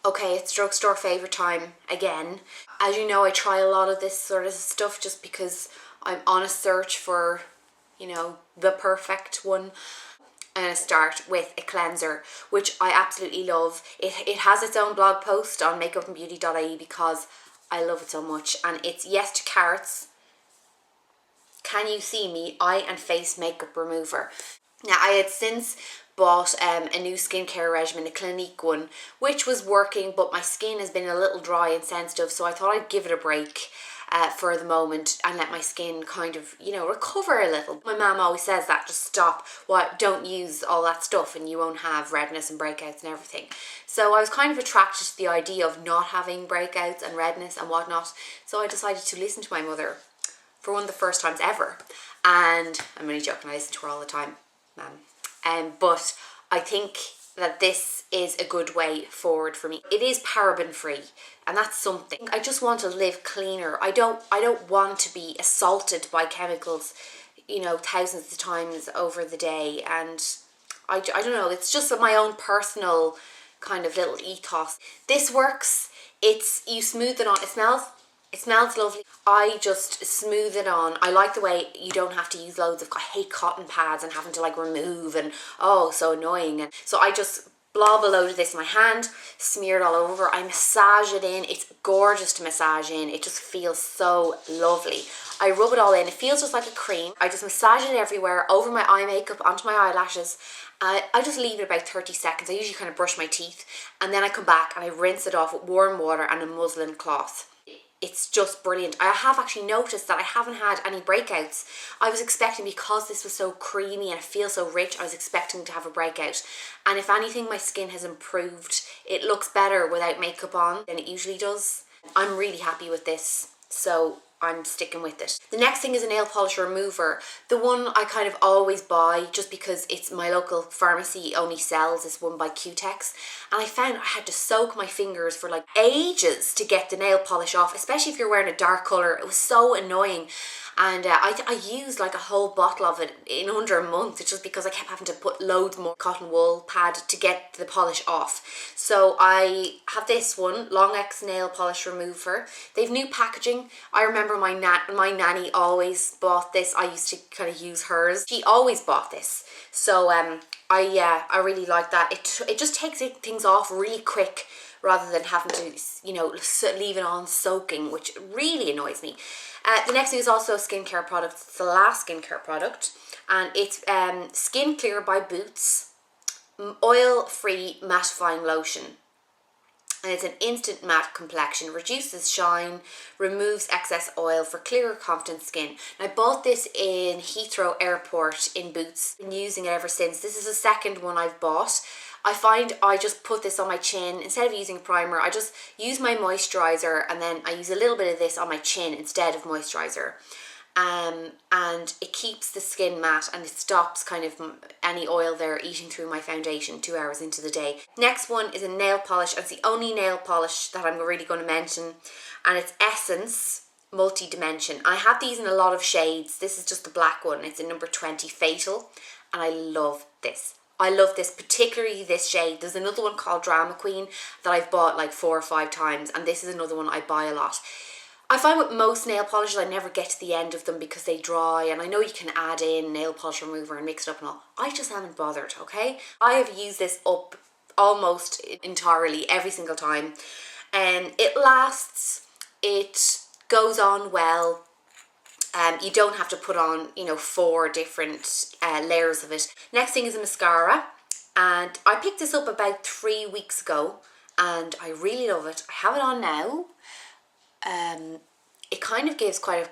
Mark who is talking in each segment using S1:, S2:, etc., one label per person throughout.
S1: Okay, it's drugstore favourite time again. As you know, I try a lot of this sort of stuff just because I'm on a search for, the perfect one. I'm going to start with a cleanser, which I absolutely love. It has its own blog post on makeupandbeauty.ie because I love it so much. And it's Yes to Carrots, Can You See Me Eye and Face Makeup Remover. Now, I had since bought a new skincare regimen, a Clinique one, which was working, but my skin has been a little dry and sensitive, so I thought I'd give it a break for the moment and let my skin kind of, recover a little. My mum always says that, just stop, don't use all that stuff and you won't have redness and breakouts and everything. So I was kind of attracted to the idea of not having breakouts and redness and whatnot, so I decided to listen to my mother for one of the first times ever. And I'm only joking, I listen to her all the time, Mum. But I think that this is a good way forward for me. It is paraben free, and that's something. I just want to live cleaner. I don't want to be assaulted by chemicals, thousands of times over the day. And I don't know, it's just my own personal kind of little ethos. This works. You smooth it on. It smells lovely. I just smooth it on. I like the way you don't have to use loads of, I hate cotton pads and having to remove, and so annoying. And so I just blob a load of this in my hand, smear it all over. I massage it in. It's gorgeous to massage in. It just feels so lovely. I rub it all in. It feels just like a cream. I just massage it everywhere, over my eye makeup, onto my eyelashes. I just leave it about 30 seconds. I usually kind of brush my teeth, and then I come back and I rinse it off with warm water and a muslin cloth. It's just brilliant. I have actually noticed that I haven't had any breakouts. I was expecting, because this was so creamy and it feels so rich, I was expecting to have a breakout. And if anything, my skin has improved. It looks better without makeup on than it usually does. I'm really happy with this, so I'm sticking with it. The next thing is a nail polish remover. The one I kind of always buy just because it's my local pharmacy only sells this one by Q-Tex. And I found I had to soak my fingers for ages to get the nail polish off, especially if you're wearing a dark colour. It was so annoying. And I used a whole bottle of it in under a month. It's just because I kept having to put loads more cotton wool pad to get the polish off. So I have this one, Long X nail polish remover. They've new packaging. I remember my nanny always bought this. I used to kind of use hers. She always bought this. So I really like that. It just takes things off really quick, rather than having to, leave it on soaking, which really annoys me. The next thing is also a skincare product. It's the last skincare product, and it's Skin Clear by Boots oil-free mattifying lotion. And it's an instant matte complexion, reduces shine, removes excess oil for clearer, confident skin. And I bought this in Heathrow Airport in Boots. Been using it ever since. This is the second one I've bought. I find I just put this on my chin. Instead of using primer, I just use my moisturiser, and then I use a little bit of this on my chin instead of moisturiser. And it keeps the skin matte, and it stops kind of any oil there eating through my foundation 2 hours into the day. Next one is a nail polish, and it's the only nail polish that I'm really going to mention, and it's Essence Multi-Dimension. I have these in a lot of shades. This is just the black one. It's in number 20, Fatal, and I love this. I love this, particularly this shade. There's another one called Drama Queen that I've bought 4 or 5 times, and this is another one I buy a lot. I find with most nail polishes I never get to the end of them because they dry, and I know you can add in nail polish remover and mix it up and all. I just haven't bothered, okay? I have used this up almost entirely every single time, and it lasts, it goes on well. You don't have to put on, 4 different layers of it. Next thing is a mascara, and I picked this up about 3 weeks ago, and I really love it. I have it on now. It kind of gives I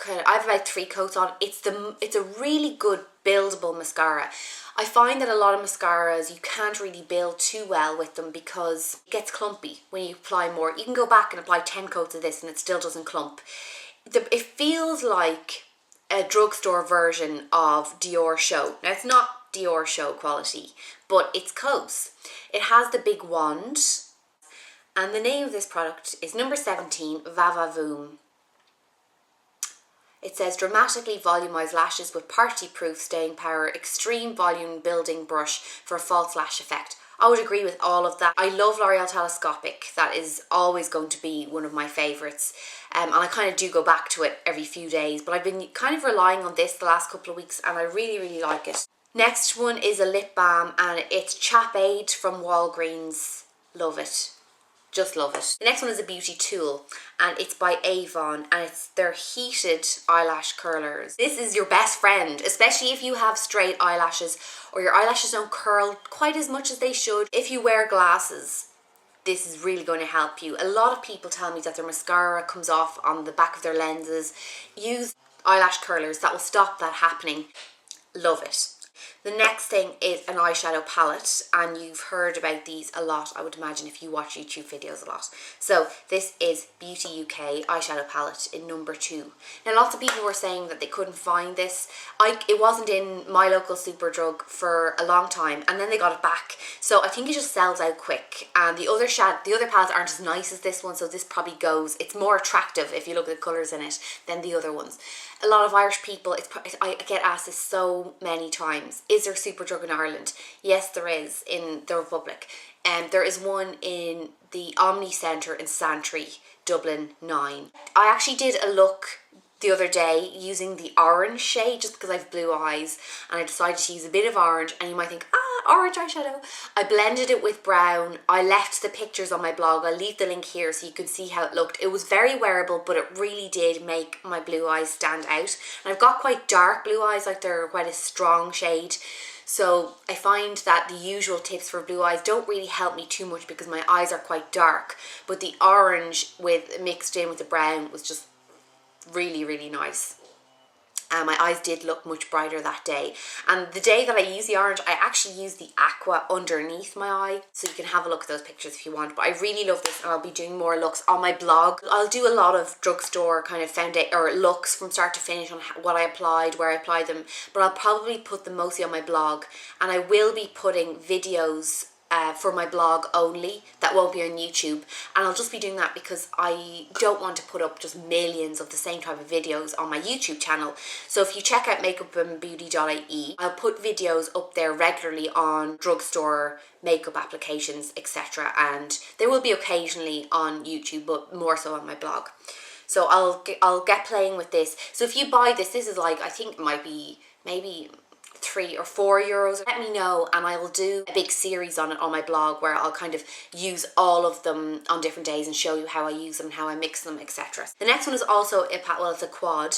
S1: have about 3 coats on. It's a really good buildable mascara. I find that a lot of mascaras, you can't really build too well with them because it gets clumpy when you apply more. You can go back and apply 10 coats of this and it still doesn't clump. It feels like a drugstore version of Dior Show. Now, it's not Dior Show quality, but it's close. It has the big wand, and the name of this product is number 17, Va-Va-Voom. It says dramatically volumized lashes with party-proof staying power, extreme volume building brush for a false lash effect. I would agree with all of that. I love L'Oreal Telescopic. That is always going to be one of my favourites. And I kind of do go back to it every few days, but I've been kind of relying on this the last couple of weeks and I really, really like it. Next one is a lip balm and it's Chap Aid from Walgreens. Love it. Just love it. The next one is a beauty tool and it's by Avon and it's their heated eyelash curlers. This is your best friend, especially if you have straight eyelashes or your eyelashes don't curl quite as much as they should. If you wear glasses, this is really going to help you. A lot of people tell me that their mascara comes off on the back of their lenses. Use eyelash curlers, that will stop that happening. Love it. The next thing is an eyeshadow palette, and you've heard about these a lot, I would imagine, if you watch YouTube videos a lot. So this is Beauty UK eyeshadow palette in number 2. Now lots of people were saying that they couldn't find this. It wasn't in my local Superdrug for a long time, and then they got it back. So I think it just sells out quick. And the other palettes aren't as nice as this one, so this probably goes. It's more attractive if you look at the colours in it than the other ones. A lot of Irish people, I get asked this so many times, is there Superdrug in Ireland? Yes, there is in the Republic. There is one in the Omni Centre in Santry, Dublin 9. I actually did a look the other day using the orange shade just because I have blue eyes and I decided to use a bit of orange, and you might think, orange eyeshadow. I blended it with brown. I left the pictures on my blog. I'll leave the link here so you can see how it looked. It was very wearable, but it really did make my blue eyes stand out. And I've got quite dark blue eyes, like they're quite a strong shade. So I find that the usual tips for blue eyes don't really help me too much because my eyes are quite dark. But the orange mixed in with the brown was just really, really nice. My eyes did look much brighter that day. And the day that I used the orange, I actually used the aqua underneath my eye. So you can have a look at those pictures if you want. But I really love this and I'll be doing more looks on my blog. I'll do a lot of drugstore kind of foundation or looks from start to finish on what I applied, where I applied them. But I'll probably put them mostly on my blog. And I will be putting videos for my blog only that won't be on YouTube, and I'll just be doing that because I don't want to put up just millions of the same type of videos on my YouTube channel. So if you check out makeupandbeauty.ie, I'll put videos up there regularly on drugstore makeup applications, etc., and they will be occasionally on YouTube, but more so on my blog. So I'll get playing with this. So if you buy this is like, I think it might be maybe €3 or €4. Let me know and I will do a big series on it on my blog where I'll kind of use all of them on different days and show you how I use them, how I mix them, etc. The next one is also it's a quad,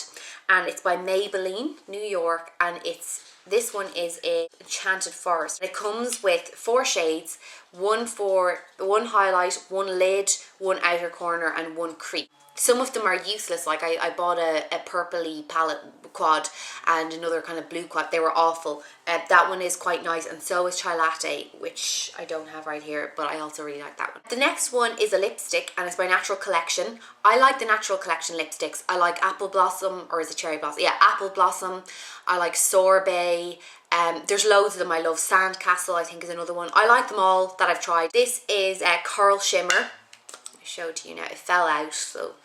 S1: and it's by Maybelline, New York, and this one is a Enchanted Forest. It comes with 4 shades, one highlight, one lid, one outer corner, and one crease. Some of them are useless, like I bought a purpley palette quad and another kind of blue quad. They were awful. That one is quite nice, and so is Chai Latte, which I don't have right here, but I also really like that one. The next one is a lipstick and it's by Natural Collection. I like the Natural Collection lipsticks. I like Apple Blossom, or is it Cherry Blossom? Yeah, Apple Blossom. I like Sorbet. There's loads of them. I love Sandcastle, I think is another one. I like them all that I've tried. This is Coral Shimmer. I show it to you now. It fell out, so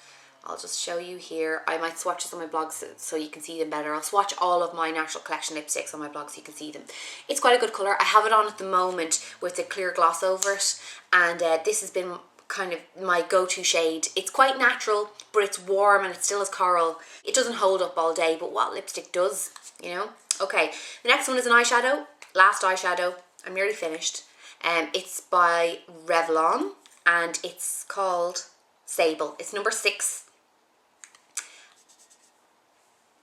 S1: I'll just show you here. I might swatch this on my blog so you can see them better. I'll swatch all of my Natural Collection lipsticks on my blog so you can see them. It's quite a good colour. I have it on at the moment with a clear gloss over it, and this has been kind of my go-to shade. It's quite natural, but it's warm and it still has coral. It doesn't hold up all day, but what lipstick does, you know? Okay, the next one is an eyeshadow. Last eyeshadow. I'm nearly finished. It's by Revlon and it's called Sable. It's number 6.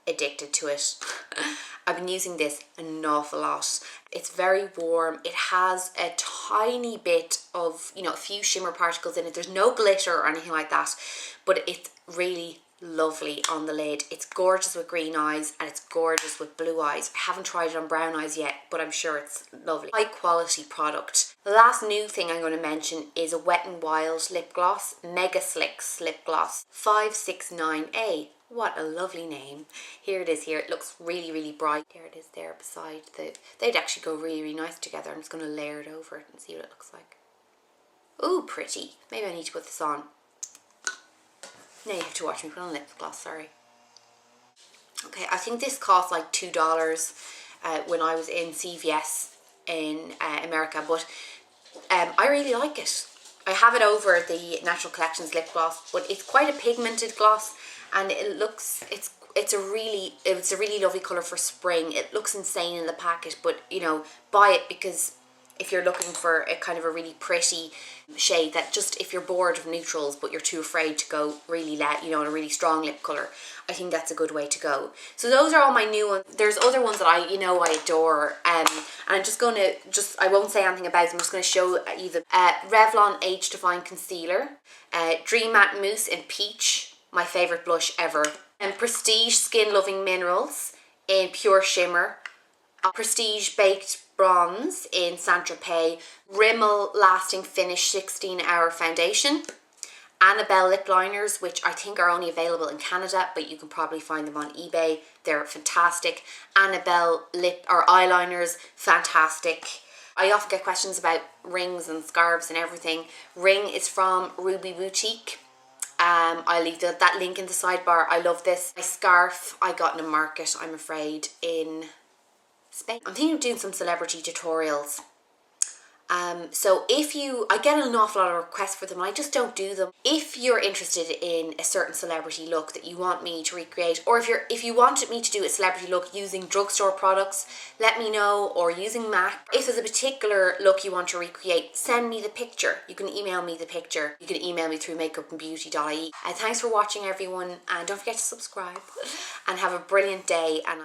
S1: Addicted to it. I've been using this an awful lot. It's very warm. It has a tiny bit of, a few shimmer particles in it. There's no glitter or anything like that, but it's really lovely on the lid. It's gorgeous with green eyes and it's gorgeous with blue eyes. I haven't tried it on brown eyes yet, but I'm sure it's lovely. High quality product. The last new thing I'm going to mention is a Wet n Wild lip gloss, Mega Slicks lip gloss, 569A. What a lovely name. Here it is here. It looks really, really bright. There it is there beside they'd actually go really, really nice together. I'm just going to layer it over it and see what it looks like. Ooh, pretty. Maybe I need to put this on. Now you have to watch me put on lip gloss, sorry. Okay, I think this cost like $2 when I was in CVS in America, but I really like it. I have it over the Natural Collections lip gloss, but it's quite a pigmented gloss, and it looks, it's a really lovely colour for spring. It looks insane in the packet, but you know, buy it because if you're looking for a kind of a really pretty shade that just, if you're bored of neutrals but you're too afraid to go really light, you know, in a really strong lip colour, I think that's a good way to go. So those are all my new ones. There's other ones that I adore, and I'm just going to, I won't say anything about them, I'm just going to show you the Revlon Age Define Concealer, Dream Matte Mousse in Peach, my favourite blush ever, and Prestige Skin Loving Minerals in Pure Shimmer, Prestige Baked Bronze in Saint Tropez, Rimmel Lasting Finish 16-Hour Foundation, Annabelle Lip Liners, which I think are only available in Canada, but you can probably find them on eBay. They're fantastic. Annabelle lip or eyeliners, fantastic. I often get questions about rings and scarves and everything. Ring is from Ruby Boutique. I'll leave that link in the sidebar. I love this. My scarf I got in a market, I'm afraid, in Spain. I'm thinking of doing some celebrity tutorials. So I get an awful lot of requests for them, I just don't do them. If you're interested in a certain celebrity look that you want me to recreate, or if you wanted me to do a celebrity look using drugstore products, let me know, or using MAC. If there's a particular look you want to recreate, send me the picture. You can email me the picture. You can email me through makeupandbeauty.ie. And thanks for watching, everyone, and don't forget to subscribe. And have a brilliant day. And